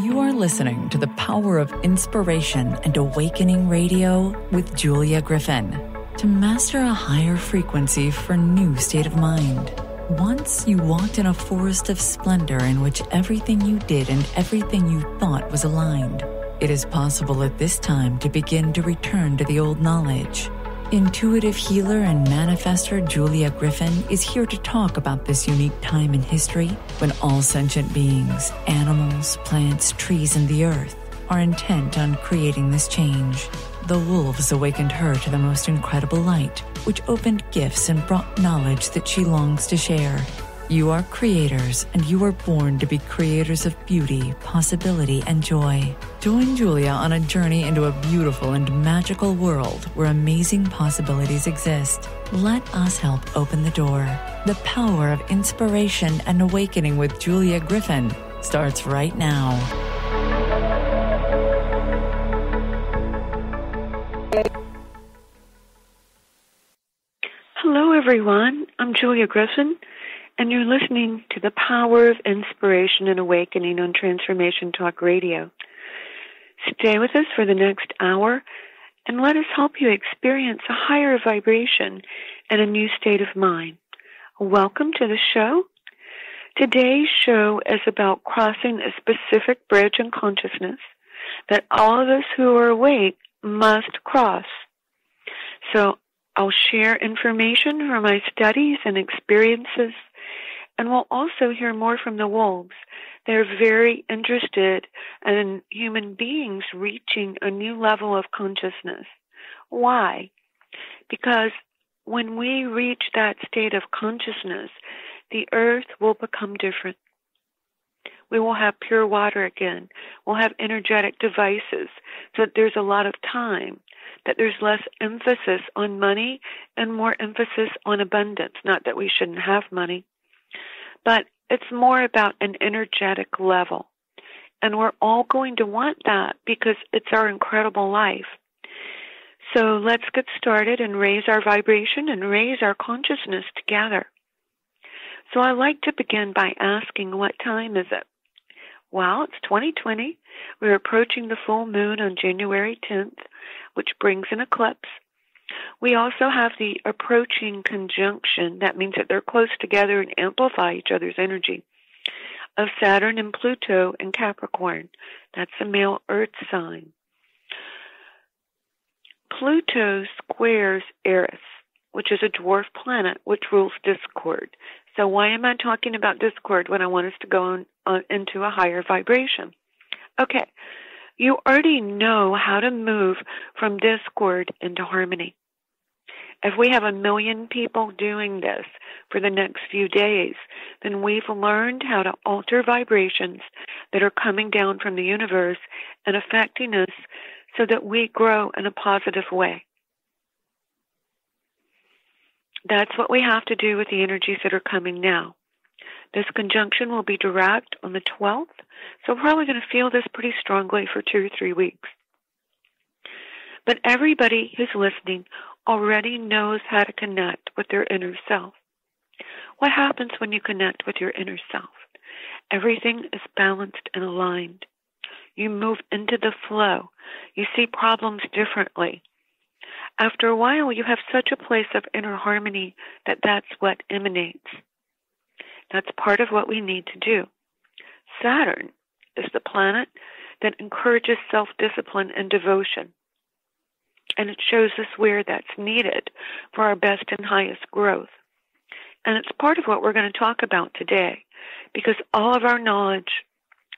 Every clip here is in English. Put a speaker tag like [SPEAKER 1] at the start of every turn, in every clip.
[SPEAKER 1] You are listening to the Power of Inspiration and Awakening Radio with Julia Griffin. To master a higher frequency for a new state of mind. Once you walked in a forest of splendor in which everything you did and everything you thought was aligned. It is possible at this time to begin to return to the old knowledge. Intuitive healer and manifestor Julia Griffin is here to talk about this unique time in history when all sentient beings, animals, plants, trees, and the earth are intent on creating this change. The wolves awakened her to the most incredible light, which opened gifts and brought knowledge that she longs to share. You are creators, and you were born to be creators of beauty, possibility, and joy. Join Julia on a journey into a beautiful and magical world where amazing possibilities exist. Let us help open the door. The Power of Inspiration and Awakening with Julia Griffin starts right now.
[SPEAKER 2] Hello, everyone. I'm Julia Griffin, and you're listening to the Power of Inspiration and Awakening on Transformation Talk Radio. Stay with us for the next hour, and let us help you experience a higher vibration and a new state of mind. Welcome to the show. Today's show is about crossing a specific bridge in consciousness that all of us who are awake must cross. So I'll share information from my studies and experiences, and we'll also hear more from the wolves. They're very interested in human beings reaching a new level of consciousness. Why? Because when we reach that state of consciousness, the earth will become different. We will have pure water again. We'll have energetic devices so that there's a lot of time, that there's less emphasis on money and more emphasis on abundance. Not that we shouldn't have money, but it's more about an energetic level. And we're all going to want that because it's our incredible life. So let's get started and raise our vibration and raise our consciousness together. So I like to begin by asking, what time is it? Well, it's 2020. We're approaching the full moon on January 10th, which brings an eclipse. We also have the approaching conjunction. That means that they're close together and amplify each other's energy, of Saturn and Pluto in Capricorn. That's the male Earth sign. Pluto squares Eris, which is a dwarf planet, which rules discord. So why am I talking about discord when I want us to go into a higher vibration? Okay, you already know how to move from discord into harmony. If we have 1 million people doing this for the next few days, then we've learned how to alter vibrations that are coming down from the universe and affecting us so that we grow in a positive way. That's what we have to do with the energies that are coming now. This conjunction will be direct on the 12th, so we're probably going to feel this pretty strongly for 2 or 3 weeks. But everybody who's listening already knows how to connect with their inner self. What happens when you connect with your inner self? Everything is balanced and aligned. You move into the flow. You see problems differently. After a while, you have such a place of inner harmony that that's what emanates. That's part of what we need to do. Saturn is the planet that encourages self-discipline and devotion. And it shows us where that's needed for our best and highest growth. And it's part of what we're going to talk about today, because all of our knowledge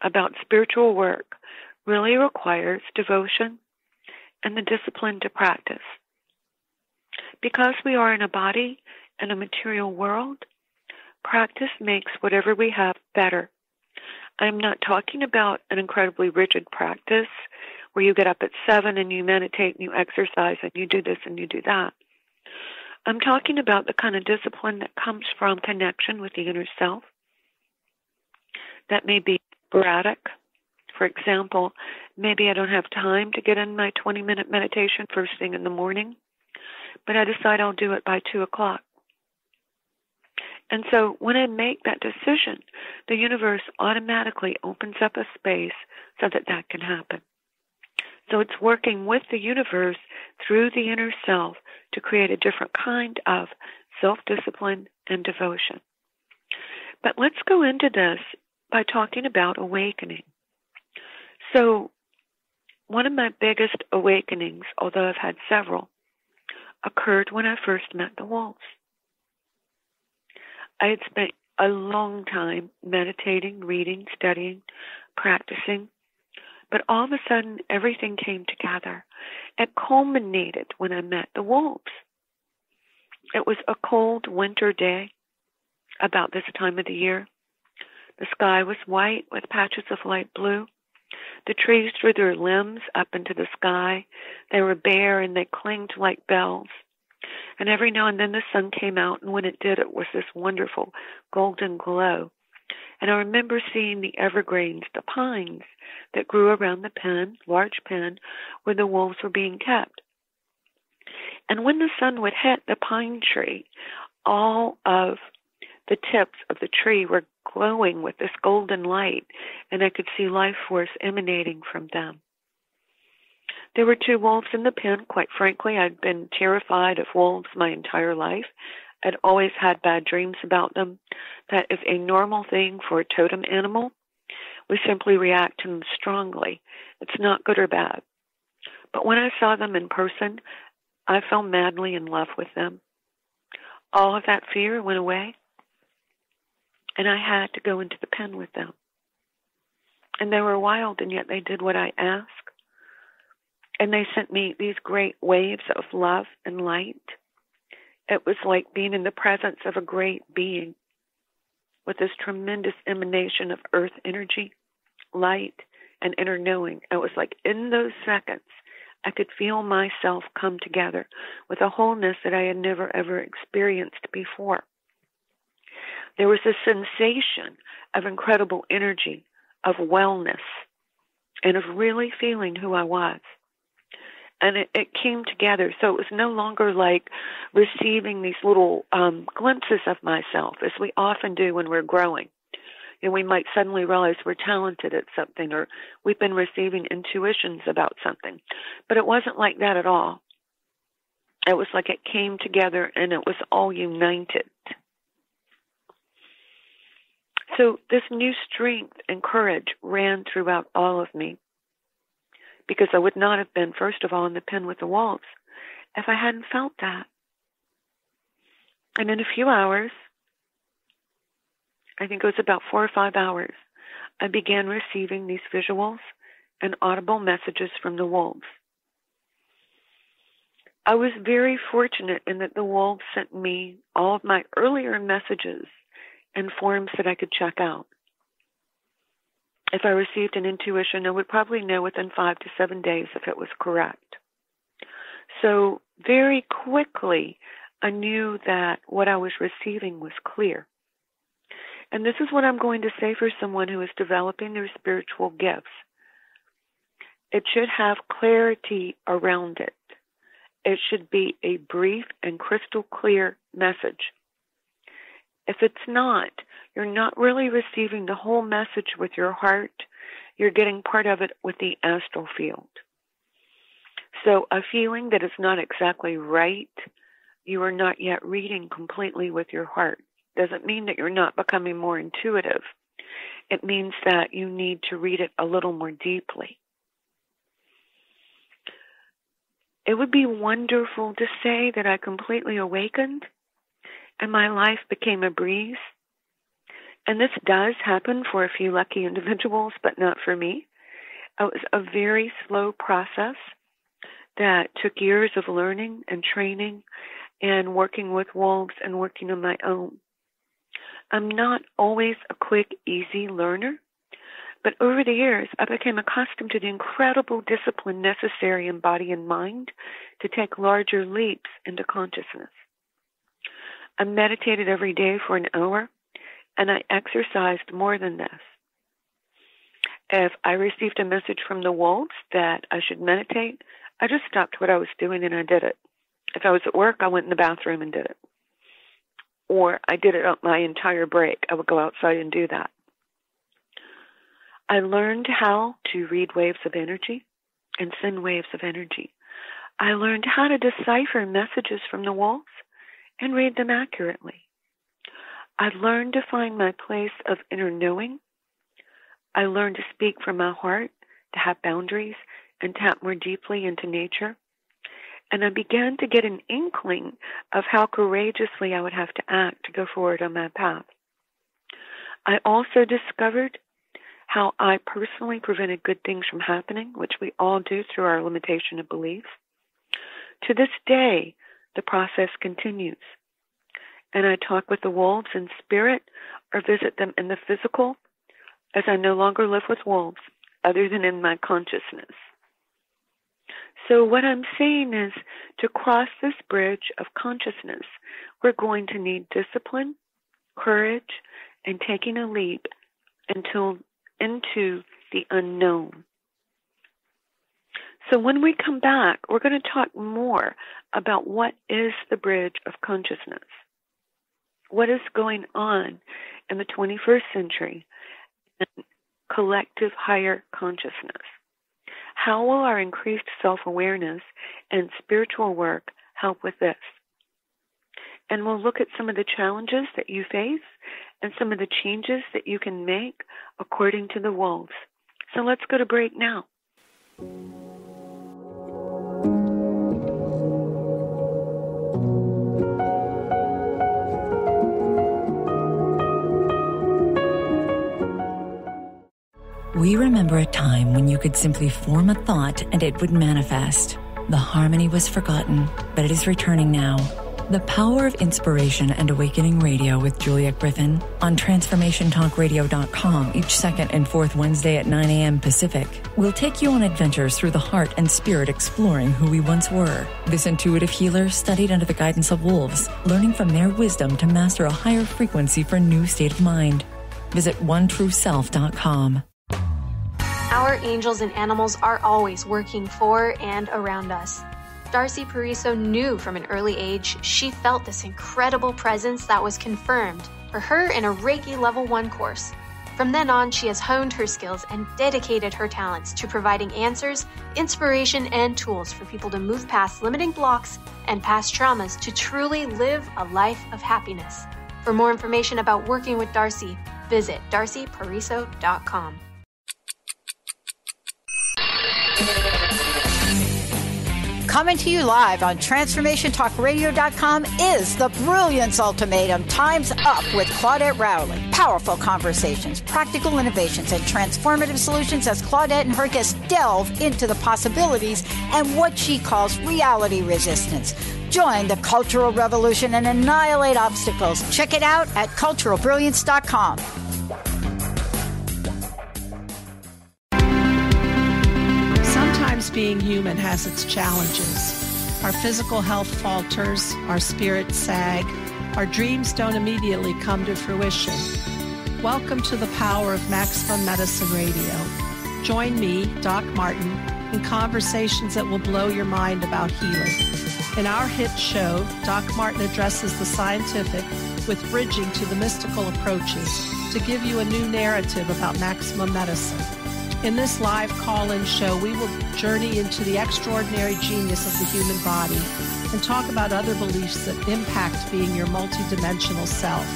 [SPEAKER 2] about spiritual work really requires devotion and the discipline to practice. Because we are in a body and a material world, practice makes whatever we have better. I'm not talking about an incredibly rigid practice where you get up at 7 and you meditate and you exercise and you do this and you do that. I'm talking about the kind of discipline that comes from connection with the inner self. That may be sporadic. For example, maybe I don't have time to get in my 20-minute meditation first thing in the morning, but I decide I'll do it by 2 o'clock. And so when I make that decision, the universe automatically opens up a space so that that can happen. So it's working with the universe through the inner self to create a different kind of self-discipline and devotion. But let's go into this by talking about awakening. So one of my biggest awakenings, although I've had several, occurred when I first met the wolves. I had spent a long time meditating, reading, studying, practicing, but all of a sudden everything came together. It culminated when I met the wolves. It was a cold winter day about this time of the year. The sky was white with patches of light blue. The trees threw their limbs up into the sky. They were bare and they clinged like bells. And every now and then the sun came out, and when it did, it was this wonderful golden glow. And I remember seeing the evergreens, the pines that grew around the pen, large pen, where the wolves were being kept. And when the sun would hit the pine tree, all of the tips of the tree were glowing with this golden light, and I could see life force emanating from them. There were 2 wolves in the pen. Quite frankly, I'd been terrified of wolves my entire life. I'd always had bad dreams about them. That is a normal thing for a totem animal. We simply react to them strongly. It's not good or bad. But when I saw them in person, I fell madly in love with them. All of that fear went away, and I had to go into the pen with them. And they were wild, and yet they did what I asked. And they sent me these great waves of love and light. It was like being in the presence of a great being with this tremendous emanation of earth energy, light, and inner knowing. It was like in those seconds, I could feel myself come together with a wholeness that I had never, ever experienced before. There was a sensation of incredible energy, of wellness, and of really feeling who I was. And it came together, so it was no longer like receiving these little glimpses of myself, as we often do when we're growing. You know, we might suddenly realize we're talented at something, or we've been receiving intuitions about something. But it wasn't like that at all. It was like it came together, and it was all united. So this new strength and courage ran throughout all of me, because I would not have been, first of all, in the pen with the wolves if I hadn't felt that. And in a few hours, I think it was about 4 or 5 hours, I began receiving these visuals and audible messages from the wolves. I was very fortunate in that the wolves sent me all of my earlier messages and forms that I could check out. If I received an intuition, I would probably know within 5 to 7 days if it was correct. So very quickly, I knew that what I was receiving was clear. And this is what I'm going to say for someone who is developing their spiritual gifts. It should have clarity around it. It should be a brief and crystal clear message. If it's not, you're not really receiving the whole message with your heart. You're getting part of it with the astral field. So a feeling that is not exactly right, you are not yet reading completely with your heart. Doesn't mean that you're not becoming more intuitive. It means that you need to read it a little more deeply. It would be wonderful to say that I completely awakened and my life became a breeze. And this does happen for a few lucky individuals, but not for me. It was a very slow process that took years of learning and training and working with wolves and working on my own. I'm not always a quick, easy learner, but over the years, I became accustomed to the incredible discipline necessary in body and mind to take larger leaps into consciousness. I meditated every day for an hour, and I exercised more than this. If I received a message from the wolves that I should meditate, I just stopped what I was doing and I did it. If I was at work, I went in the bathroom and did it. or I did it on my entire break. I would go outside and do that. I learned how to read waves of energy and send waves of energy. I learned how to decipher messages from the wolves and read them accurately. I learned to find my place of inner knowing. I learned to speak from my heart, to have boundaries, and tap more deeply into nature. And I began to get an inkling of how courageously I would have to act to go forward on my path. I also discovered how I personally prevented good things from happening, which we all do through our limitation of beliefs. To this day, the process continues. And I talk with the wolves in spirit or visit them in the physical, as I no longer live with wolves other than in my consciousness. So what I'm saying is, to cross this bridge of consciousness, we're going to need discipline, courage, and taking a leap into the unknown. So when we come back, we're going to talk more about what is the bridge of consciousness. What is going on in the 21st century in collective higher consciousness? How will our increased self-awareness and spiritual work help with this? And we'll look at some of the challenges that you face and some of the changes that you can make according to the wolves. So let's go to break now.
[SPEAKER 1] We remember a time when you could simply form a thought and it would manifest. The harmony was forgotten, but it is returning now. The Power of Inspiration and Awakening Radio with Julia Griffin on TransformationTalkRadio.com each second and fourth Wednesday at 9 a.m. Pacific. We'll take you on adventures through the heart and spirit, exploring who we once were. This intuitive healer studied under the guidance of wolves, learning from their wisdom to master a higher frequency for a new state of mind. Visit OneTrueSelf.com.
[SPEAKER 3] Our angels and animals are always working for and around us. Darcy Pariso knew from an early age she felt this incredible presence that was confirmed for her in a Reiki Level 1 course. From then on, she has honed her skills and dedicated her talents to providing answers, inspiration, and tools for people to move past limiting blocks and past traumas to truly live a life of happiness. For more information about working with Darcy, visit darcypariso.com.
[SPEAKER 4] Coming to you live on TransformationTalkRadio.com is The Brilliance Ultimatum. Time's Up with Claudette Rowley. Powerful conversations, practical innovations, and transformative solutions as Claudette and her guests delve into the possibilities and what she calls reality resistance. Join the cultural revolution and annihilate obstacles. Check it out at culturalbrilliance.com.
[SPEAKER 5] Sometimes being human has its challenges. Our physical health falters, our spirits sag, our dreams don't immediately come to fruition. Welcome to the power of Maximum Medicine Radio. Join me, Doc Martin, in conversations that will blow your mind about healing. In our hit show, Doc Martin addresses the scientific with bridging to the mystical approaches to give you a new narrative about maximum medicine. In this live call-in show, we will journey into the extraordinary genius of the human body and talk about other beliefs that impact being your multidimensional self.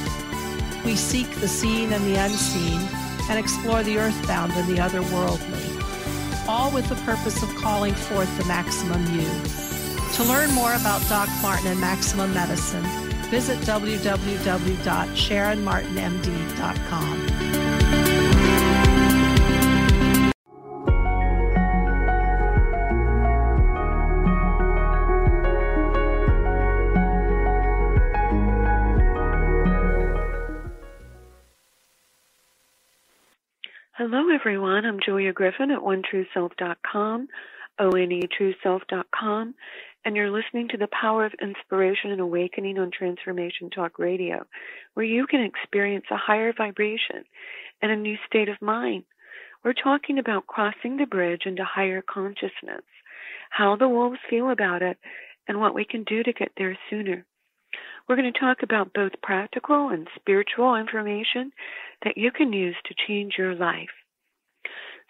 [SPEAKER 5] We seek the seen and the unseen and explore the earthbound and the otherworldly, all with the purpose of calling forth the maximum you. To learn more about Doc Martin and Maximum Medicine, visit www.SharonMartinMD.com.
[SPEAKER 2] Hello, everyone. I'm Julia Griffin at OneTrueSelf.com, ONETrueSelf.com, and you're listening to the Power of Inspiration and Awakening on Transformation Talk Radio, where you can experience a higher vibration and a new state of mind. We're talking about crossing the bridge into higher consciousness, how the wolves feel about it, and what we can do to get there sooner. We're going to talk about both practical and spiritual information that you can use to change your life.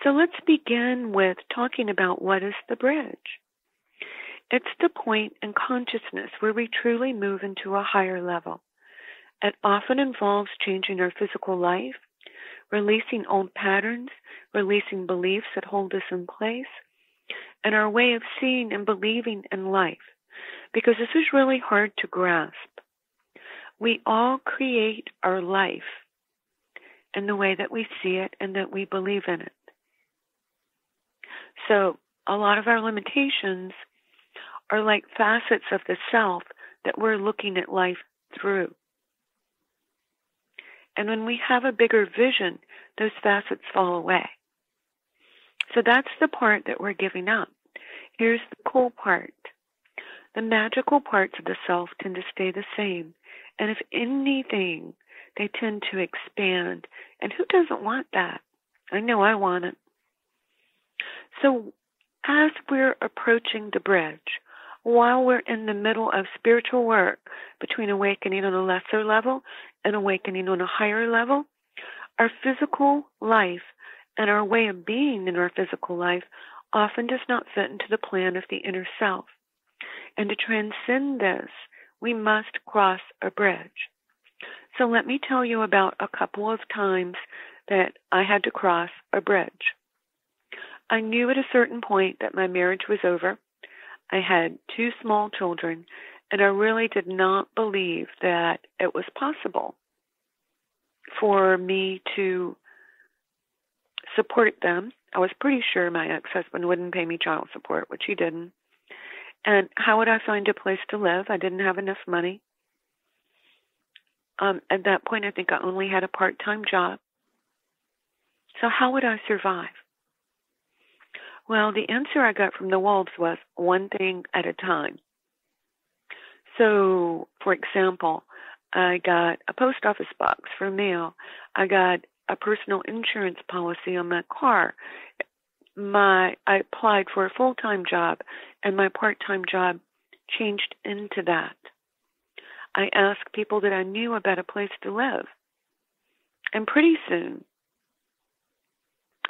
[SPEAKER 2] So let's begin with talking about what is the bridge. It's the point in consciousness where we truly move into a higher level. It often involves changing our physical life, releasing old patterns, releasing beliefs that hold us in place, and our way of seeing and believing in life, because this is really hard to grasp. We all create our life in the way that we see it and that we believe in it. So a lot of our limitations are like facets of the self that we're looking at life through. And when we have a bigger vision, those facets fall away. So that's the part that we're giving up. Here's the cool part. The magical parts of the self tend to stay the same. And if anything, they tend to expand. And who doesn't want that? I know I want it. So as we're approaching the bridge, while we're in the middle of spiritual work between awakening on a lesser level and awakening on a higher level, our physical life and our way of being in our physical life often does not fit into the plan of the inner self. And to transcend this, we must cross a bridge. So let me tell you about a couple of times that I had to cross a bridge. I knew at a certain point that my marriage was over. I had 2 small children, and I really did not believe that it was possible for me to support them. I was pretty sure my ex-husband wouldn't pay me child support, which he didn't. And how would I find a place to live? I didn't have enough money. At that point, I think I only had a part-time job. So how would I survive? Well, the answer I got from the wolves was one thing at a time. So, for example, I got a post office box for mail. I got a personal insurance policy on my car. I applied for a full-time job, and my part-time job changed into that. I asked people that I knew about a place to live. And pretty soon,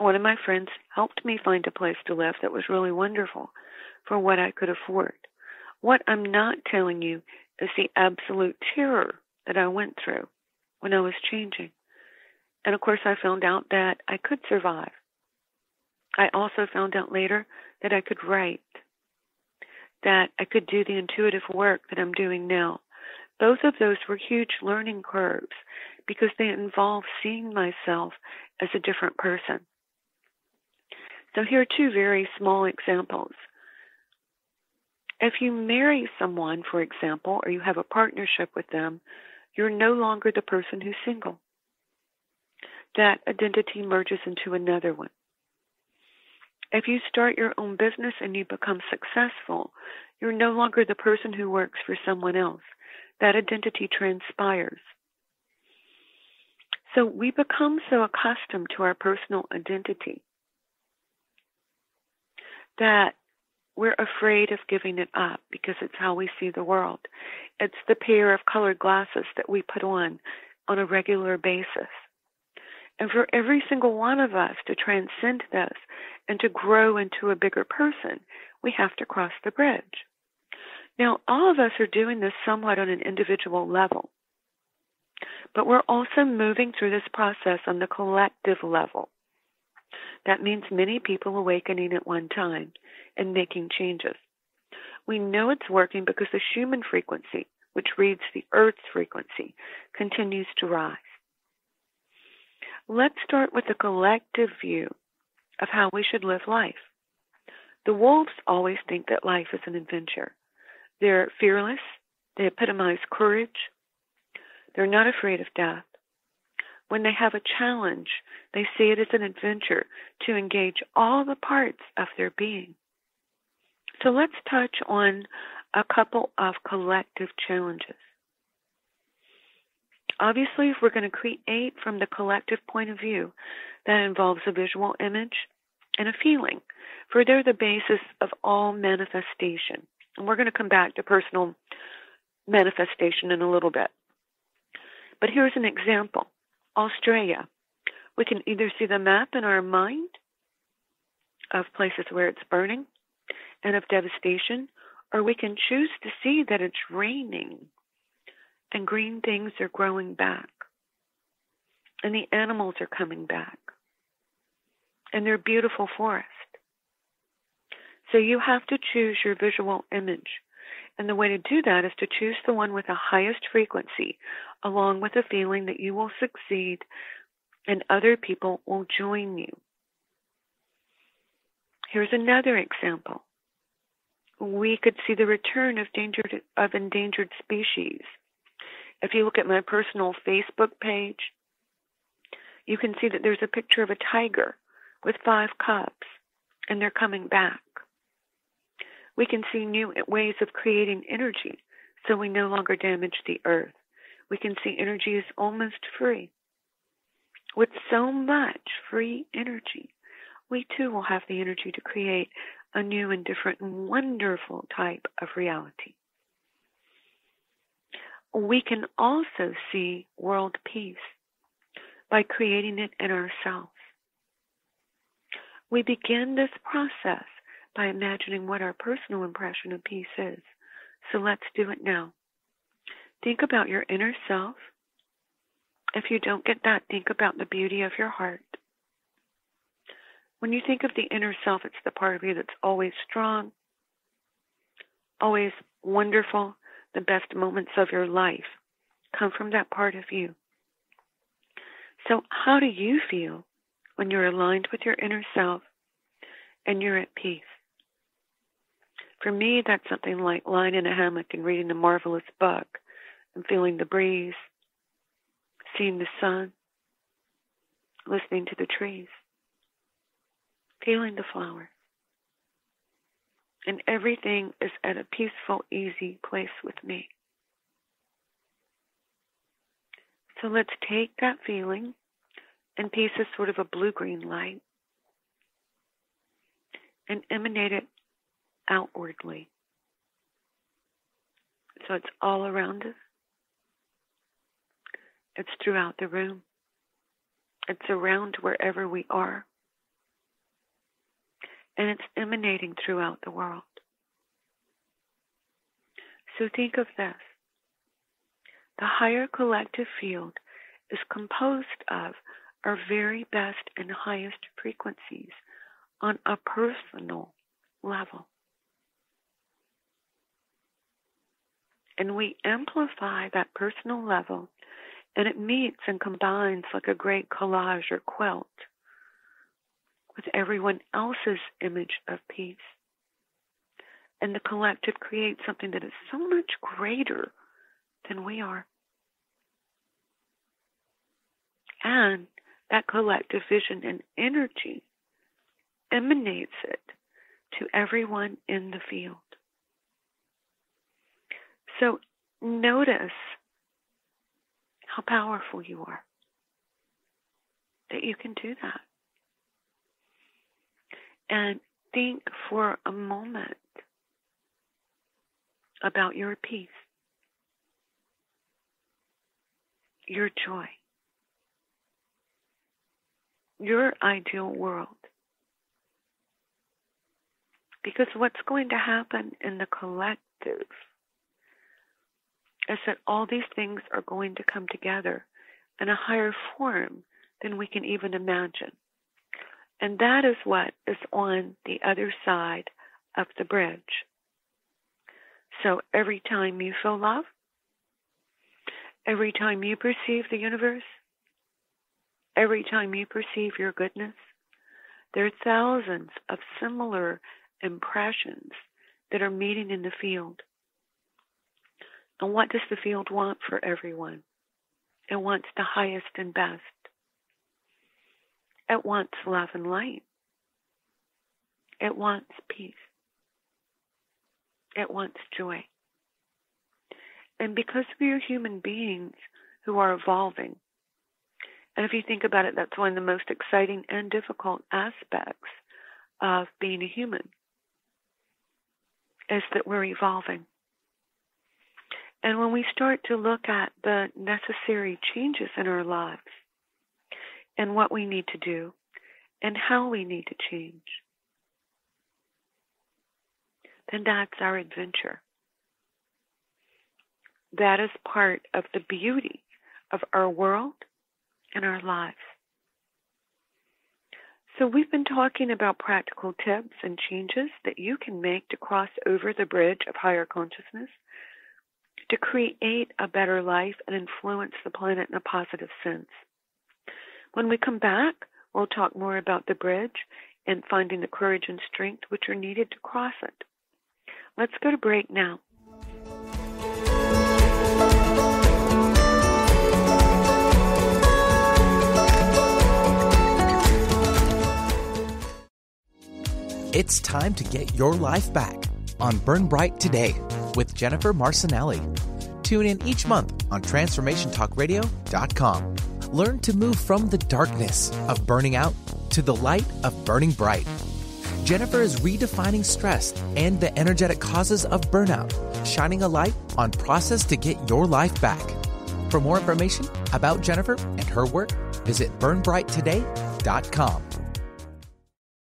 [SPEAKER 2] one of my friends helped me find a place to live that was really wonderful for what I could afford. What I'm not telling you is the absolute terror that I went through when I was changing. And of course, I found out that I could survive. I also found out later that I could write, that I could do the intuitive work that I'm doing now. Both of those were huge learning curves because they involve seeing myself as a different person. So here are 2 very small examples. If you marry someone, for example, or you have a partnership with them, you're no longer the person who's single. That identity merges into another one. If you start your own business and you become successful, you're no longer the person who works for someone else. That identity transpires. So we become so accustomed to our personal identity that we're afraid of giving it up because it's how we see the world. It's the pair of colored glasses that we put on a regular basis. And for every single one of us to transcend this and to grow into a bigger person, we have to cross the bridge. Now, all of us are doing this somewhat on an individual level, but we're also moving through this process on the collective level. That means many people awakening at one time and making changes. We know it's working because the Schumann frequency, which reads the Earth's frequency, continues to rise. Let's start with the collective view of how we should live life. The wolves always think that life is an adventure. They're fearless. They epitomize courage. They're not afraid of death. When they have a challenge, they see it as an adventure to engage all the parts of their being. So let's touch on a couple of collective challenges. Obviously, if we're going to create from the collective point of view, that involves a visual image and a feeling, for they're the basis of all manifestation. And we're going to come back to personal manifestation in a little bit. But here's an example. Australia. We can either see the map in our mind of places where it's burning and of devastation, or we can choose to see that it's raining and green things are growing back and the animals are coming back and they're beautiful forest. So you have to choose your visual image. And the way to do that is to choose the one with the highest frequency, along with a feeling that you will succeed and other people will join you. Here's another example. We could see the return of endangered species. If you look at my personal Facebook page, you can see that there's a picture of a tiger with 5 cubs, and they're coming back. We can see new ways of creating energy, so we no longer damage the earth. We can see energy is almost free. With so much free energy, we too will have the energy to create a new and different and wonderful type of reality. We can also see world peace by creating it in ourselves. We begin this process by imagining what our personal impression of peace is. So let's do it now. Think about your inner self. If you don't get that, think about the beauty of your heart. When you think of the inner self, it's the part of you that's always strong, always wonderful. The best moments of your life come from that part of you. So how do you feel when you're aligned with your inner self and you're at peace? For me, that's something like lying in a hammock and reading a marvelous book and feeling the breeze, seeing the sun, listening to the trees, feeling the flowers. And everything is at a peaceful, easy place with me. So let's take that feeling, and peace is sort of a blue-green light, and emanate it outwardly. So it's all around us. It's throughout the room. It's around wherever we are. And it's emanating throughout the world. So think of this. The higher collective field is composed of our very best and highest frequencies on a personal level. And we amplify that personal level, and it meets and combines like a great collage or quilt with everyone else's image of peace. And the collective creates something that is so much greater than we are. And that collective vision and energy emanates it to everyone in the field. So notice how powerful you are, that you can do that. And think for a moment about your peace, your joy, your ideal world. Because what's going to happen in the collective is that all these things are going to come together in a higher form than we can even imagine. And that is what is on the other side of the bridge. So every time you feel love, every time you perceive the universe, every time you perceive your goodness, there are thousands of similar impressions that are meeting in the field. And what does the field want for everyone? It wants the highest and best. It wants love and light. It wants peace. It wants joy. And because we are human beings who are evolving, and if you think about it, that's one of the most exciting and difficult aspects of being a human, is that we're evolving. And when we start to look at the necessary changes in our lives and what we need to do and how we need to change, then that's our adventure. That is part of the beauty of our world and our lives. So we've been talking about practical tips and changes that you can make to cross over the bridge of higher consciousness, to create a better life and influence the planet in a positive sense. When we come back, we'll talk more about the bridge and finding the courage and strength which are needed to cross it. Let's go to break now.
[SPEAKER 6] It's time to get your life back on Burn Bright Today with Jennifer Marcinelli. Tune in each month on TransformationTalkRadio.com. Learn to move from the darkness of burning out to the light of burning bright. Jennifer is redefining stress and the energetic causes of burnout, shining a light on process to get your life back. For more information about Jennifer and her work, visit burnbrighttoday.com.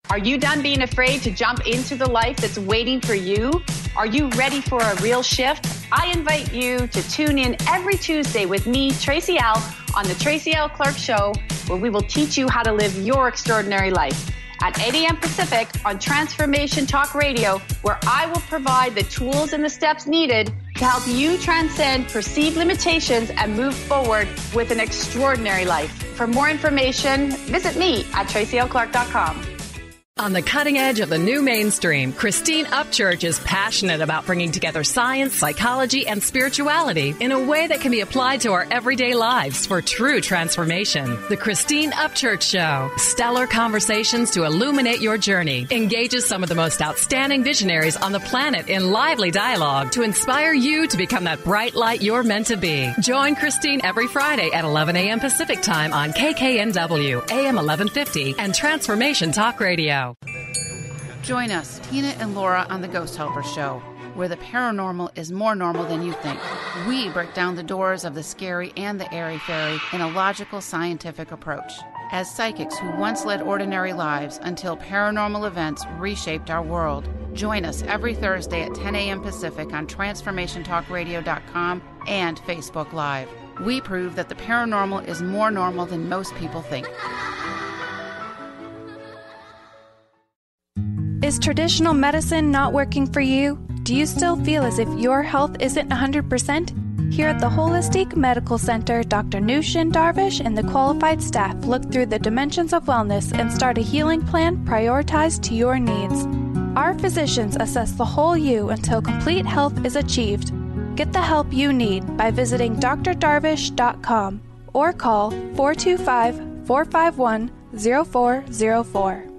[SPEAKER 7] Are you done being afraid to jump into the life that's waiting for you? Are you ready for a real shift? I invite you to tune in every Tuesday with me, Tracy L., on the Tracy L. Clark Show, where we will teach you how to live your extraordinary life. At 8 a.m. Pacific on Transformation Talk Radio, where I will provide the tools and the steps needed to help you transcend perceived limitations and move forward with an extraordinary life. For more information, visit me at tracylclark.com.
[SPEAKER 8] On the cutting edge of the new mainstream, Christine Upchurch is passionate about bringing together science, psychology, and spirituality in a way that can be applied to our everyday lives for true transformation. The Christine Upchurch Show, stellar conversations to illuminate your journey, engages some of the most outstanding visionaries on the planet in lively dialogue to inspire you to become that bright light you're meant to be. Join Christine every Friday at 11 a.m. Pacific Time on KKNW, AM 1150, and Transformation Talk Radio.
[SPEAKER 9] Join us, Tina and Laura, on the Ghost Helper Show, where the paranormal is more normal than you think. We break down the doors of the scary and the airy-fairy in a logical, scientific approach. As psychics who once led ordinary lives until paranormal events reshaped our world, join us every Thursday at 10 a.m. Pacific on TransformationTalkRadio.com and Facebook Live. We prove that the paranormal is more normal than most people think.
[SPEAKER 10] Is traditional medicine not working for you? Do you still feel as if your health isn't 100%? Here at the Holistic Medical Center, Dr. Nushin Darvish and the qualified staff look through the dimensions of wellness and start a healing plan prioritized to your needs. Our physicians assess the whole you until complete health is achieved. Get the help you need by visiting drdarvish.com or call 425-451-0404.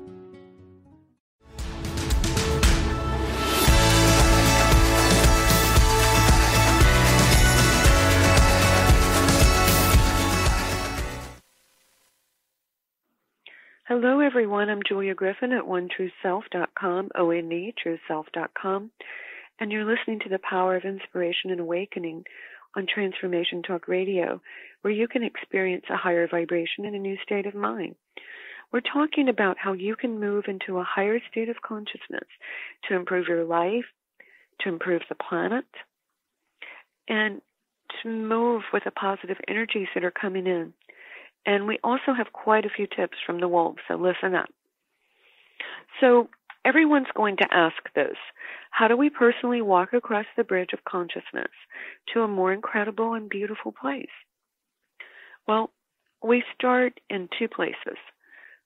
[SPEAKER 2] Hello, everyone. I'm Julia Griffin at OneTrueSelf.com, O-N-E, TrueSelf.com, and you're listening to The Power of Inspiration and Awakening on Transformation Talk Radio, where you can experience a higher vibration and a new state of mind. We're talking about how you can move into a higher state of consciousness to improve your life, to improve the planet, and to move with the positive energies that are coming in. And we also have quite a few tips from the wolves, so listen up. So everyone's going to ask this: how do we personally walk across the bridge of consciousness to a more incredible and beautiful place? Well, we start in two places.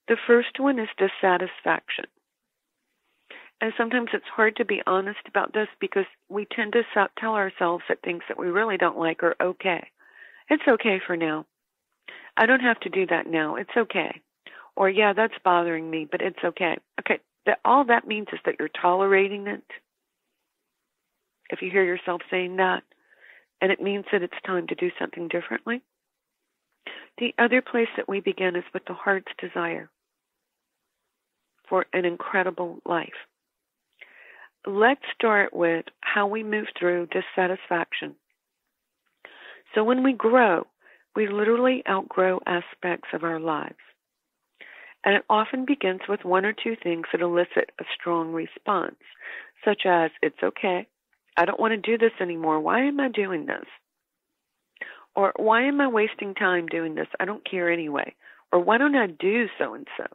[SPEAKER 2] The first one is dissatisfaction. And sometimes it's hard to be honest about this because we tend to tell ourselves that things that we really don't like are okay. It's okay for now. I don't have to do that now. It's okay. Or, yeah, that's bothering me, but it's okay. Okay, all that means is that you're tolerating it, if you hear yourself saying that, and it means that it's time to do something differently. The other place that we begin is with the heart's desire for an incredible life. Let's start with how we move through dissatisfaction So when we grow, we literally outgrow aspects of our lives. And it often begins with one or two things that elicit a strong response, such as, it's okay, I don't want to do this anymore, why am I doing this? Or, why am I wasting time doing this? I don't care anyway. Or, why don't I do so-and-so?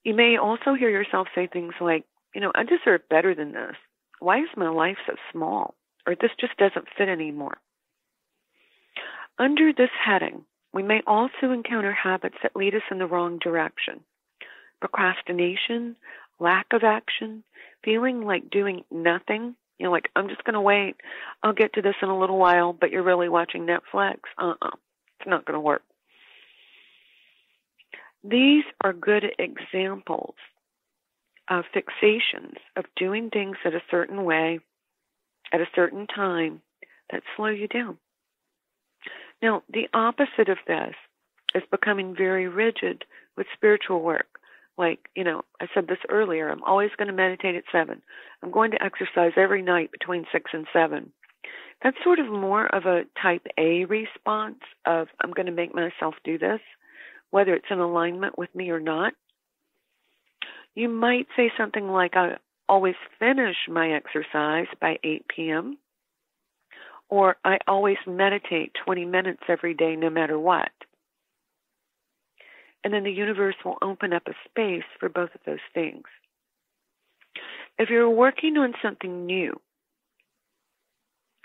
[SPEAKER 2] You may also hear yourself say things like, I deserve better than this. Why is my life so small? Or, this just doesn't fit anymore. Under this heading, we may also encounter habits that lead us in the wrong direction. Procrastination, lack of action, feeling like doing nothing. Like, I'm just going to wait. I'll get to this in a little while, but you're really watching Netflix. It's not going to work. These are good examples of fixations of doing things at a certain way, at a certain time, that slow you down. Now, the opposite of this is becoming very rigid with spiritual work. Like, I said this earlier, I'm always going to meditate at 7. I'm going to exercise every night between 6 and 7. That's sort of more of a type A response of, I'm going to make myself do this, whether it's in alignment with me or not. You might say something like, I always finish my exercise by 8 p.m., or I always meditate 20 minutes every day no matter what. And then the universe will open up a space for both of those things. If you're working on something new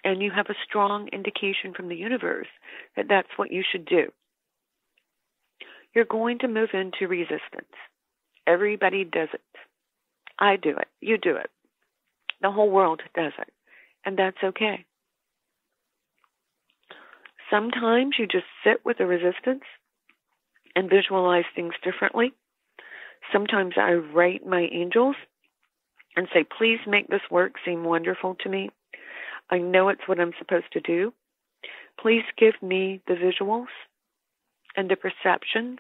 [SPEAKER 2] and you have a strong indication from the universe that that's what you should do, you're going to move into resistance. Everybody does it. I do it. You do it. The whole world does it. And that's okay. Sometimes you just sit with the resistance and visualize things differently. Sometimes I write my angels and say, please make this work seem wonderful to me. I know it's what I'm supposed to do. Please give me the visuals and the perceptions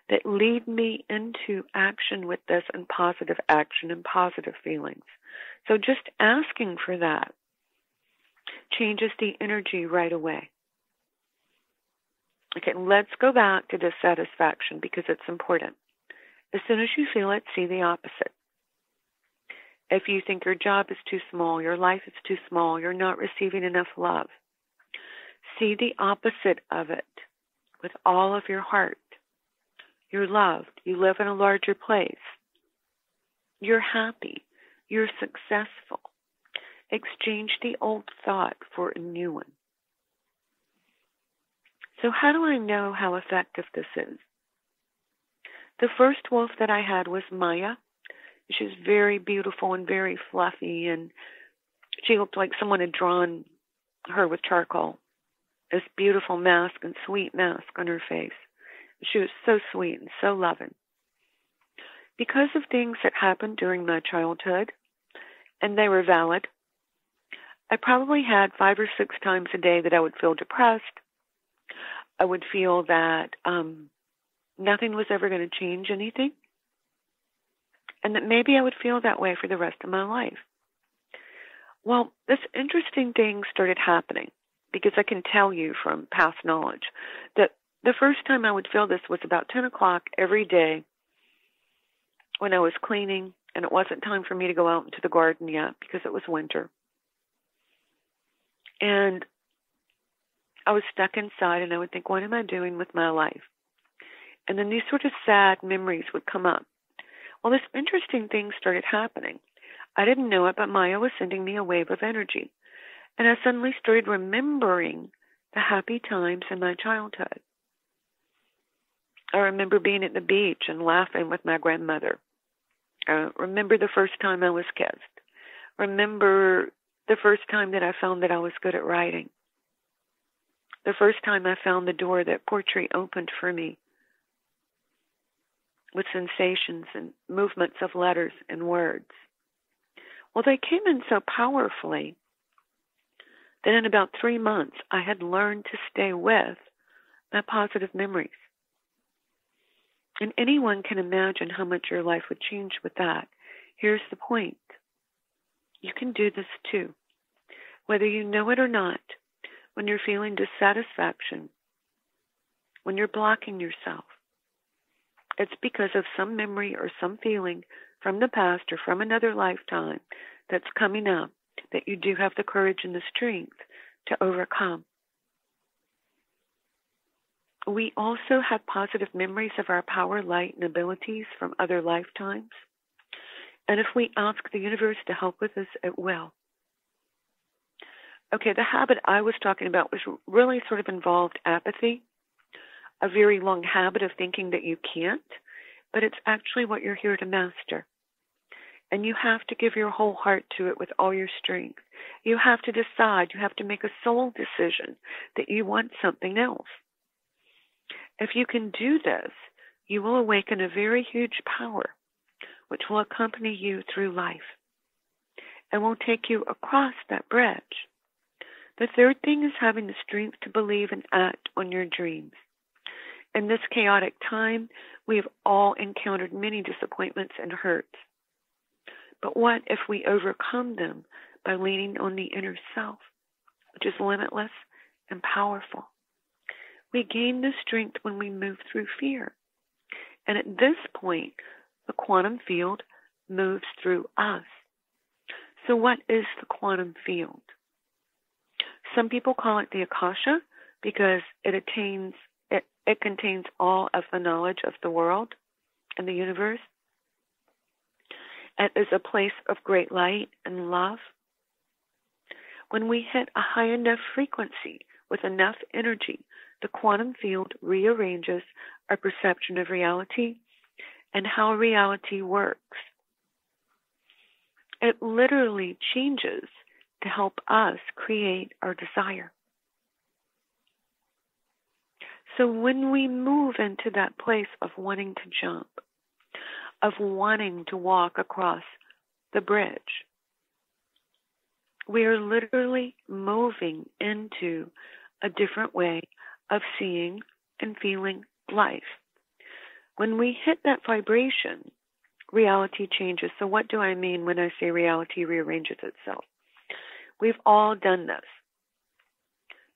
[SPEAKER 2] that lead me into action with this, and positive action and positive feelings. So just asking for that changes the energy right away. Okay, let's go back to dissatisfaction because it's important. As soon as you feel it, see the opposite. If you think your job is too small, your life is too small, you're not receiving enough love, see the opposite of it with all of your heart. You're loved. You live in a larger place. You're happy. You're successful. Exchange the old thought for a new one. So how do I know how effective this is? The first wolf that I had was Maya. She was very beautiful and very fluffy, and she looked like someone had drawn her with charcoal. This beautiful mask and sweet mask on her face. She was so sweet and so loving. Because of things that happened during my childhood, and they were valid, I probably had 5 or 6 times a day that I would feel depressed. I would feel that nothing was ever going to change anything, and that maybe I would feel that way for the rest of my life. Well, this interesting thing started happening because I can tell you from past knowledge that the first time I would feel this was about 10 o'clock every day when I was cleaning, and it wasn't time for me to go out into the garden yet because it was winter. And I was stuck inside, and I would think, what am I doing with my life? And then these sort of sad memories would come up. Well, this interesting thing started happening. I didn't know it, but Maya was sending me a wave of energy. And I suddenly started remembering the happy times in my childhood. I remember being at the beach and laughing with my grandmother. I remember the first time I was kissed. Remember the first time that I found that I was good at writing. The first time I found the door that Portree opened for me with sensations and movements of letters and words. Well, they came in so powerfully that in about 3 months, I had learned to stay with my positive memories. And anyone can imagine how much your life would change with that. Here's the point. You can do this too. Whether you know it or not, when you're feeling dissatisfaction, when you're blocking yourself, it's because of some memory or some feeling from the past or from another lifetime that's coming up that you do have the courage and the strength to overcome. We also have positive memories of our power, light, and abilities from other lifetimes. And if we ask the universe to help with us, it will. Okay, the habit I was talking about was really sort of involved apathy, a very long habit of thinking that you can't, but it's actually what you're here to master. And you have to give your whole heart to it with all your strength. You have to decide, you have to make a soul decision that you want something else. If you can do this, you will awaken a very huge power which will accompany you through life and will take you across that bridge. The third thing is having the strength to believe and act on your dreams. In this chaotic time, we have all encountered many disappointments and hurts. But what if we overcome them by leaning on the inner self, which is limitless and powerful? We gain this strength when we move through fear. And at this point, the quantum field moves through us. So what is the quantum field? Some people call it the Akasha because it contains all of the knowledge of the world and the universe. It is a place of great light and love. When we hit a high enough frequency with enough energy, the quantum field rearranges our perception of reality and how reality works. It literally changes to help us create our desire. So when we move into that place of wanting to jump, of wanting to walk across the bridge, we are literally moving into a different way of seeing and feeling life. When we hit that vibration, reality changes. So what do I mean when I say reality rearranges itself? We've all done this.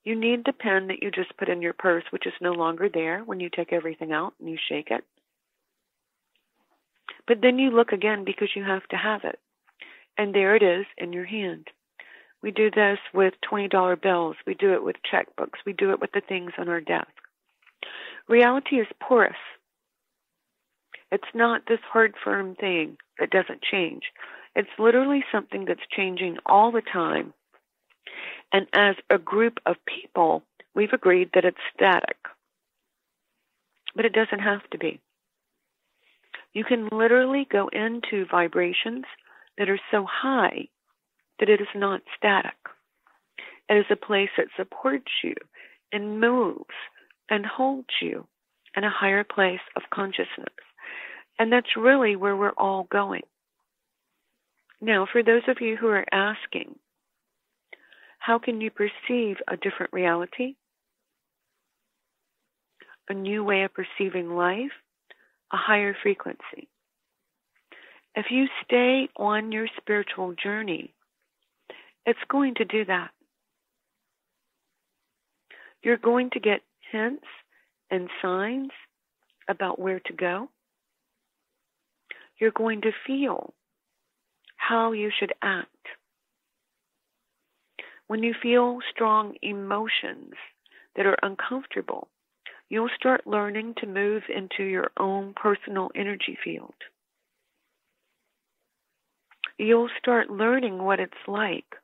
[SPEAKER 2] You need the pen that you just put in your purse, which is no longer there when you take everything out and you shake it. But then you look again because you have to have it. And there it is in your hand. We do this with $20 bills. We do it with checkbooks. We do it with the things on our desk. Reality is porous. It's not this hard, firm thing that doesn't change. It's literally something that's changing all the time. And as a group of people, we've agreed that it's static. But it doesn't have to be. You can literally go into vibrations that are so high that it is not static. It is a place that supports you and moves and holds you in a higher place of consciousness. And that's really where we're all going. Now, for those of you who are asking, how can you perceive a different reality? A new way of perceiving life? A higher frequency. If you stay on your spiritual journey, it's going to do that. You're going to get hints and signs about where to go. You're going to feel how you should act. When you feel strong emotions that are uncomfortable, you'll start learning to move into your own personal energy field. You'll start learning what it's like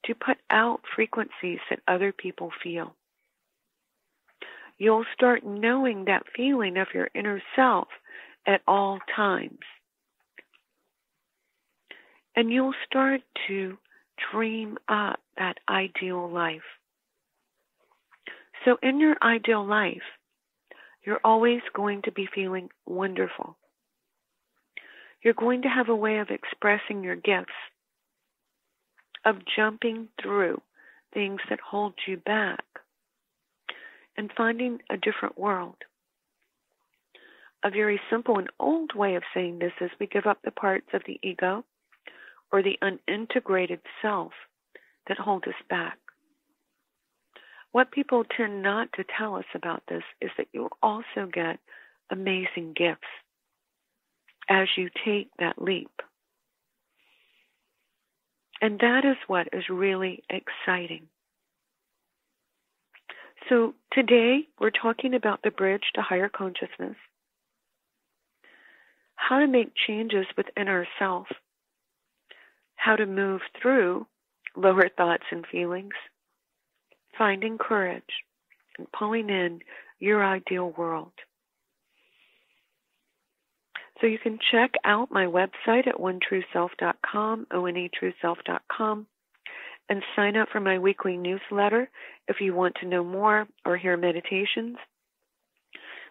[SPEAKER 2] to put out frequencies that other people feel. You'll start knowing that feeling of your inner self at all times. And you'll start to dream up that ideal life. So in your ideal life, you're always going to be feeling wonderful. You're going to have a way of expressing your gifts, of jumping through things that hold you back, and finding a different world. A very simple and old way of saying this is we give up the parts of the ego or the unintegrated self that hold us back. what people tend not to tell us about this is that you'll also get amazing gifts as you take that leap. And that is what is really exciting. So today we're talking about the bridge to higher consciousness, how to make changes within ourselves, how to move through lower thoughts and feelings, finding courage, and pulling in your ideal world. So you can check out my website at onetrueself.com, onetrueself.com, and sign up for my weekly newsletter if you want to know more or hear meditations.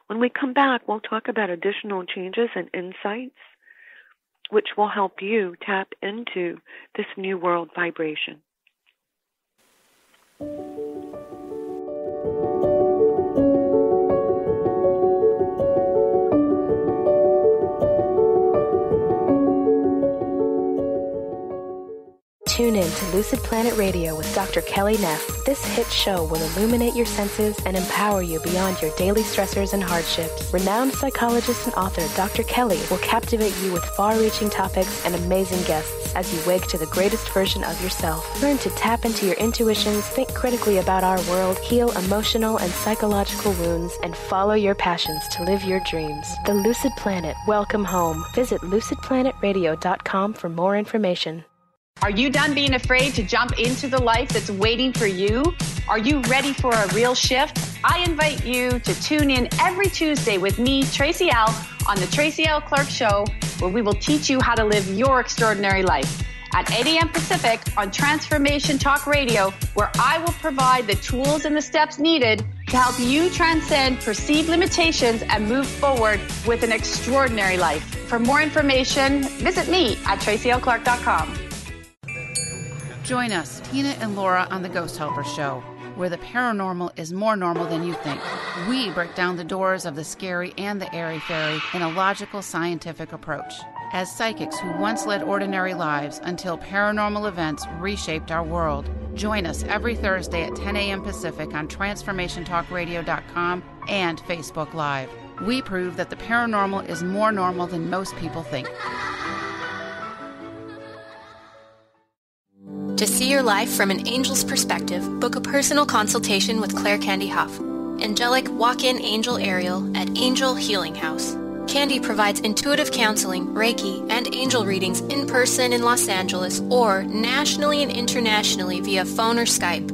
[SPEAKER 2] When we come back, we'll talk about additional changes and insights which will help you tap into this new world vibration.
[SPEAKER 11] Tune in to Lucid Planet Radio with Dr. Kelly Neff. This hit show will illuminate your senses and empower you beyond your daily stressors and hardships. Renowned psychologist and author Dr. Kelly will captivate you with far-reaching topics and amazing guests as you wake to the greatest version of yourself. Learn to tap into your intuitions, think critically about our world, heal emotional and psychological wounds, and follow your passions to live your dreams. The Lucid Planet. Welcome home. Visit lucidplanetradio.com for more information.
[SPEAKER 7] Are you done being afraid to jump into the life that's waiting for you? Are you ready for a real shift? I invite you to tune in every Tuesday with me, Tracy Al, on the Tracy L. Clark Show, where we will teach you how to live your extraordinary life. At 8 a.m. Pacific on Transformation Talk Radio, where I will provide the tools and the steps needed to help you transcend perceived limitations and move forward with an extraordinary life. For more information, visit me at tracylclark.com.
[SPEAKER 9] Join us, Tina and Laura, on the Ghost Helper Show, where the paranormal is more normal than you think. We break down the doors of the scary and the airy-fairy in a logical, scientific approach. As psychics who once led ordinary lives until paranormal events reshaped our world, join us every Thursday at 10 a.m. Pacific on TransformationTalkRadio.com and Facebook Live. We prove that the paranormal is more normal than most people think.
[SPEAKER 3] To see your life from an angel's perspective, book a personal consultation with Claire Candy Huff, angelic walk-in angel Ariel at Angel Healing House. Candy provides intuitive counseling, Reiki, and angel readings in person in Los Angeles or nationally and internationally via phone or Skype.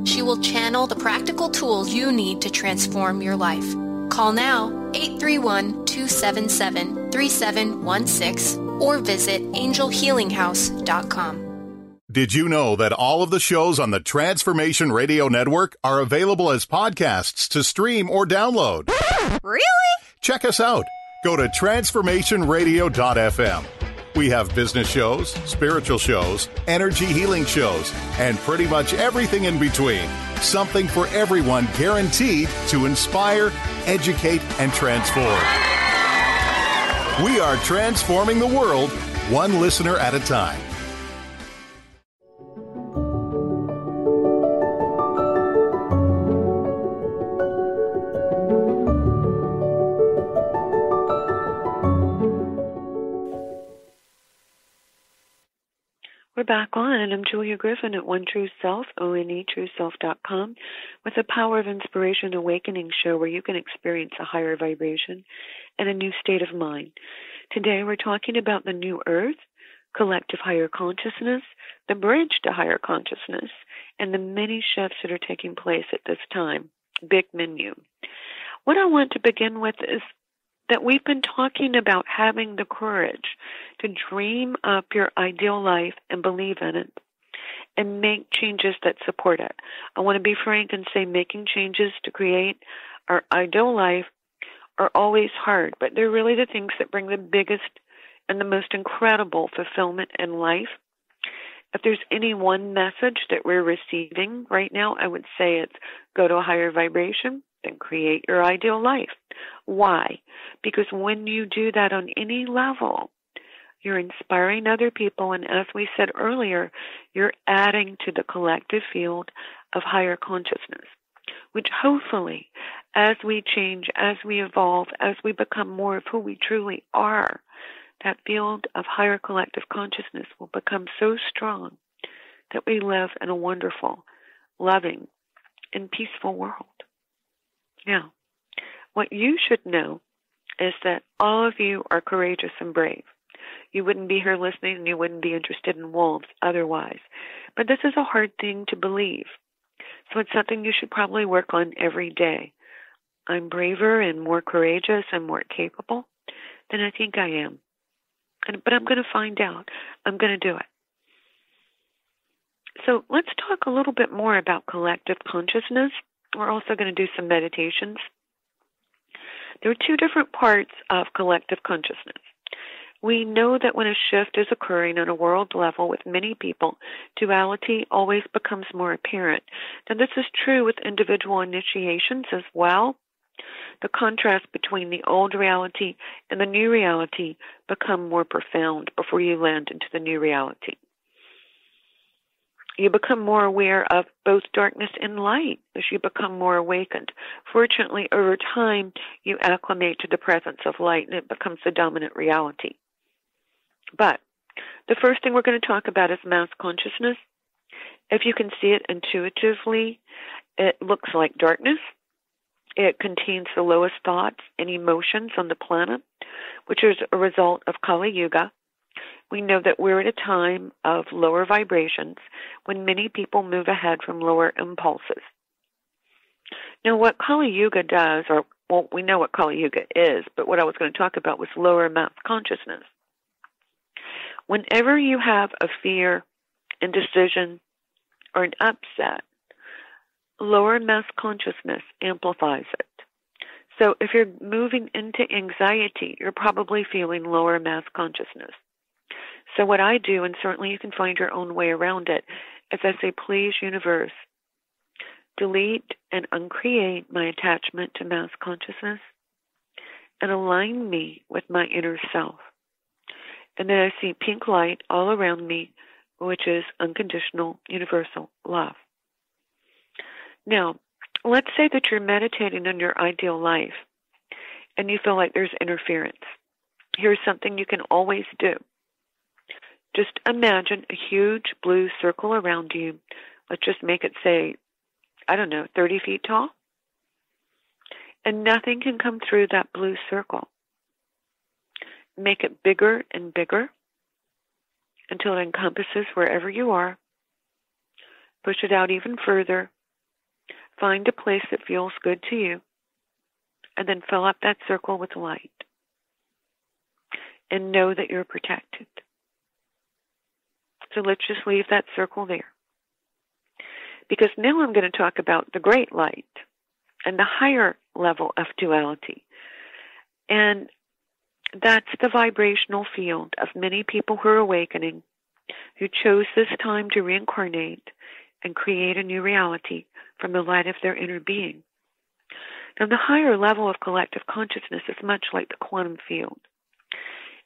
[SPEAKER 3] She will channel the practical tools you need to transform your life. Call now, 831-277-3716, or visit angelhealinghouse.com.
[SPEAKER 12] Did you know that all of the shows on the Transformation Radio Network are available as podcasts to stream or download?
[SPEAKER 13] Really?
[SPEAKER 12] Check us out. Go to transformationradio.fm. We have business shows, spiritual shows, energy healing shows, and pretty much everything in between. Something for everyone, guaranteed to inspire, educate, and transform. We are transforming the world, one listener at a time.
[SPEAKER 2] We're back on, and I'm Julia Griffin at One True Self, onetrueself.com, with the Power of Inspiration Awakening show where you can experience a higher vibration and a new state of mind. Today we're talking about the new earth, collective higher consciousness, the bridge to higher consciousness, and the many shifts that are taking place at this time. Big menu. What I want to begin with is that we've been talking about having the courage to dream up your ideal life and believe in it and make changes that support it. I want to be frank and say making changes to create our ideal life are always hard, but they're really the things that bring the biggest and the most incredible fulfillment in life. If there's any one message that we're receiving right now, I would say it's go to a higher vibration and create your ideal life. Why? Because when you do that on any level, you're inspiring other people, and as we said earlier, you're adding to the collective field of higher consciousness. which hopefully, as we change, as we evolve, as we become more of who we truly are, that field of higher collective consciousness will become so strong that we live in a wonderful, loving, and peaceful world. Now, what you should know is that all of you are courageous and brave. You wouldn't be here listening and you wouldn't be interested in wolves otherwise. But this is a hard thing to believe. So it's something you should probably work on every day. I'm braver and more courageous and more capable than I think I am. But I'm going to find out. I'm going to do it. So let's talk a little bit more about collective consciousness. We're also going to do some meditations. There are two different parts of collective consciousness. We know that when a shift is occurring on a world level with many people, duality always becomes more apparent. Now, this is true with individual initiations as well. The contrast between the old reality and the new reality become more profound before you land into the new reality. You become more aware of both darkness and light as you become more awakened. Fortunately, over time, you acclimate to the presence of light and it becomes the dominant reality. But the first thing we're going to talk about is mass consciousness. If you can see it intuitively, it looks like darkness. It contains the lowest thoughts and emotions on the planet, which is a result of Kali Yuga. We know that we're at a time of lower vibrations when many people move ahead from lower impulses. Now, what Kali Yuga does, we know what Kali Yuga is, but what I was going to talk about was lower mass consciousness. Whenever you have a fear, indecision, or an upset, lower mass consciousness amplifies it. So if you're moving into anxiety, you're probably feeling lower mass consciousness. So what I do, and certainly you can find your own way around it, is I say, please, universe, delete and uncreate my attachment to mass consciousness and align me with my inner self. And then I see pink light all around me, which is unconditional, universal love. Now, let's say that you're meditating on your ideal life and you feel like there's interference. Here's something you can always do. Just imagine a huge blue circle around you. Let's just make it, say, 30 feet tall. And nothing can come through that blue circle. Make it bigger and bigger until it encompasses wherever you are. Push it out even further. Find a place that feels good to you. And then fill up that circle with light. And know that you're protected. So let's just leave that circle there. Because now I'm going to talk about the great light and the higher level of duality. And that's the vibrational field of many people who are awakening, who chose this time to reincarnate and create a new reality from the light of their inner being. Now, the higher level of collective consciousness is much like the quantum field.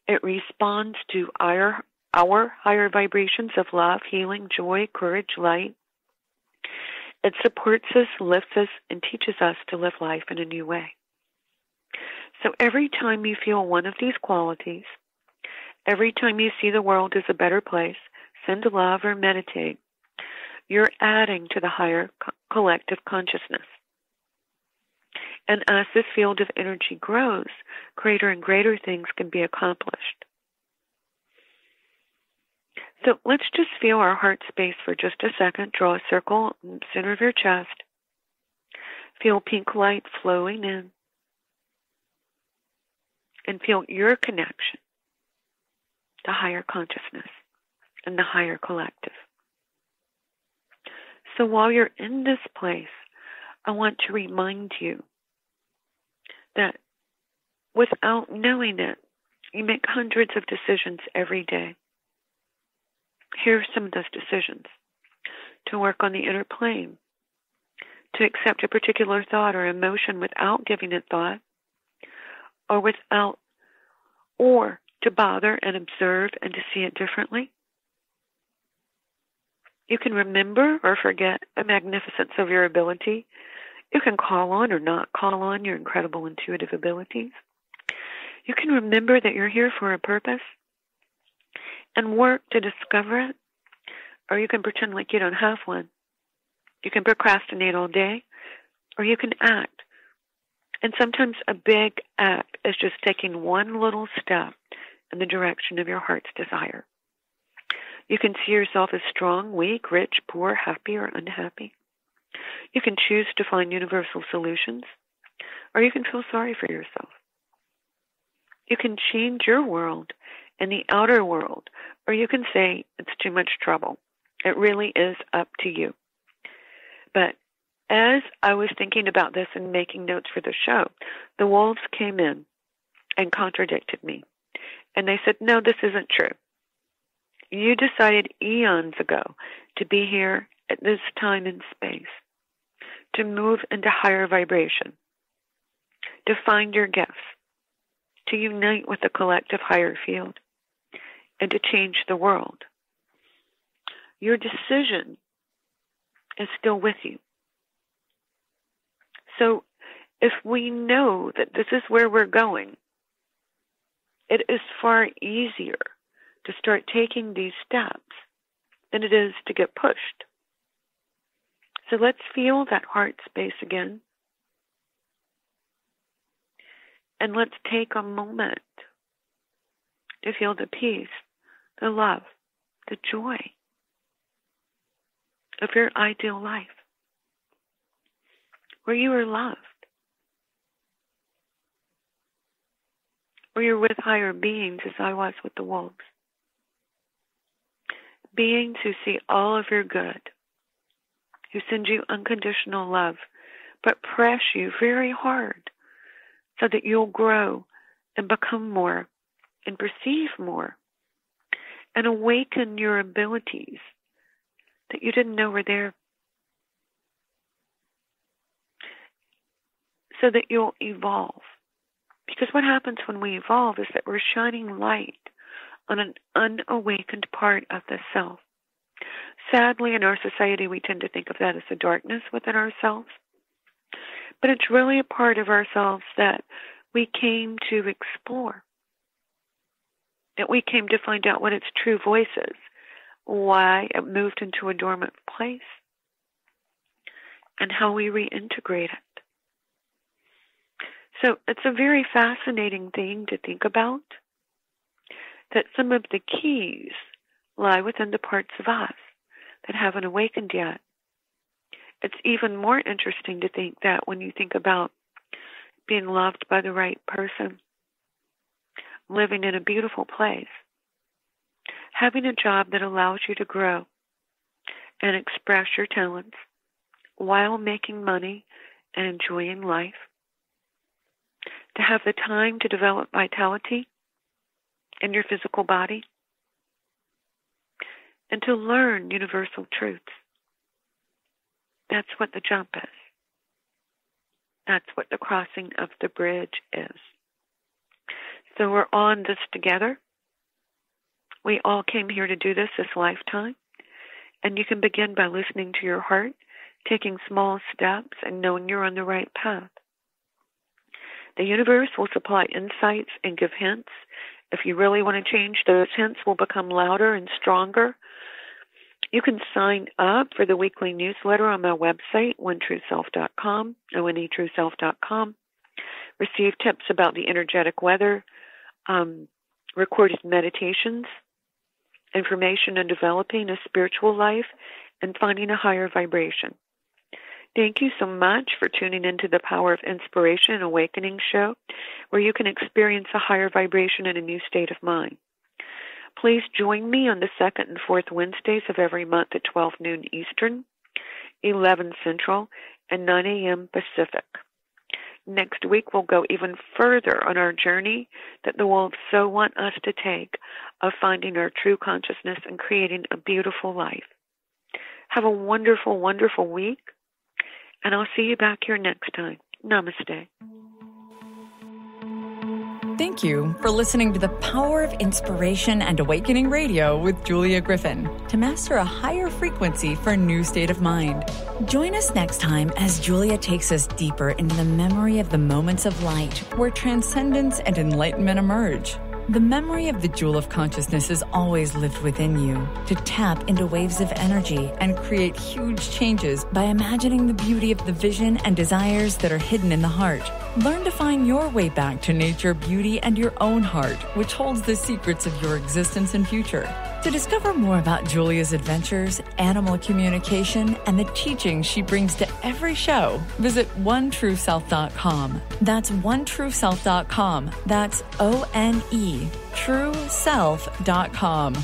[SPEAKER 2] It responds to our higher vibrations of love, healing, joy, courage, light. It supports us, lifts us, and teaches us to live life in a new way. So every time you feel one of these qualities, every time you see the world as a better place, send love or meditate, you're adding to the higher collective consciousness. And as this field of energy grows, greater and greater things can be accomplished. So let's just feel our heart space for just a second. Draw a circle in the center of your chest. Feel pink light flowing in. And feel your connection to higher consciousness and the higher collective. So while you're in this place, I want to remind you that without knowing it, you make hundreds of decisions every day. Here are some of those decisions. To work on the inner plane, to accept a particular thought or emotion without giving it thought, or to bother and observe and to see it differently. You can remember or forget the magnificence of your ability You can call on or not call on your incredible intuitive abilities. You can remember that you're here for a purpose and work to discover it, or you can pretend like you don't have one. You can procrastinate all day, or you can act. And sometimes a big act is just taking one little step in the direction of your heart's desire. You can see yourself as strong, weak, rich, poor, happy, or unhappy. You can choose to find universal solutions, or you can feel sorry for yourself. You can change your world and the outer world, or you can say it's too much trouble. It really is up to you. But as I was thinking about this and making notes for the show, the wolves came in and contradicted me. And they said, no, this isn't true. You decided eons ago to be here at this time and space, to move into higher vibration, to find your gifts, to unite with the collective higher field, and to change the world. Your decision is still with you. So if we know that this is where we're going, it is far easier to start taking these steps than it is to get pushed. So let's feel that heart space again. And let's take a moment to feel the peace, the love, the joy of your ideal life, where you are loved, where you're with higher beings as I was with the wolves. Beings who see all of your good, who send you unconditional love, but press you very hard so that you'll grow and become more and perceive more and awaken your abilities that you didn't know were there, so that you'll evolve. Because what happens when we evolve is that we're shining light on an unawakened part of the self. Sadly, in our society, we tend to think of that as a darkness within ourselves. But it's really a part of ourselves that we came to explore, that we came to find out what its true voice is, why it moved into a dormant place, and how we reintegrate it. So it's a very fascinating thing to think about, that some of the keys lie within the parts of us that haven't awakened yet. It's even more interesting to think that when you think about being loved by the right person, living in a beautiful place, having a job that allows you to grow and express your talents while making money and enjoying life, to have the time to develop vitality in your physical body, and to learn universal truths. That's what the jump is. That's what the crossing of the bridge is. So we're on this together. We all came here to do this lifetime. And you can begin by listening to your heart, taking small steps, and knowing you're on the right path. The universe will supply insights and give hints. If you really want to change, those hints will become louder and stronger. You can sign up for the weekly newsletter on my website, onetrueself.com, onetrueself.com. Receive tips about the energetic weather, recorded meditations, information on developing a spiritual life, and finding a higher vibration. Thank you so much for tuning into the Power of Inspiration and Awakening show, where you can experience a higher vibration and a new state of mind. Please join me on the second and fourth Wednesdays of every month at 12 noon Eastern, 11 Central, and 9 a.m. Pacific. Next week, we'll go even further on our journey that the wolves so want us to take of finding our true consciousness and creating a beautiful life. Have a wonderful, wonderful week, and I'll see you back here next time. Namaste.
[SPEAKER 1] Thank you for listening to the Power of Inspiration and Awakening Radio with Julia Griffin to master a higher frequency for a new state of mind. Join us next time as Julia takes us deeper into the memory of the moments of light where transcendence and enlightenment emerge. The memory of the jewel of consciousness is always lived within you to tap into waves of energy and create huge changes by imagining the beauty of the vision and desires that are hidden in the heart. Learn to find your way back to nature, beauty, and your own heart, which holds the secrets of your existence and future. To discover more about Julia's adventures, animal communication, and the teachings she brings to every show, visit OneTrueSelf.com. That's OneTrueSelf.com. That's ONE, TrueSelf.com.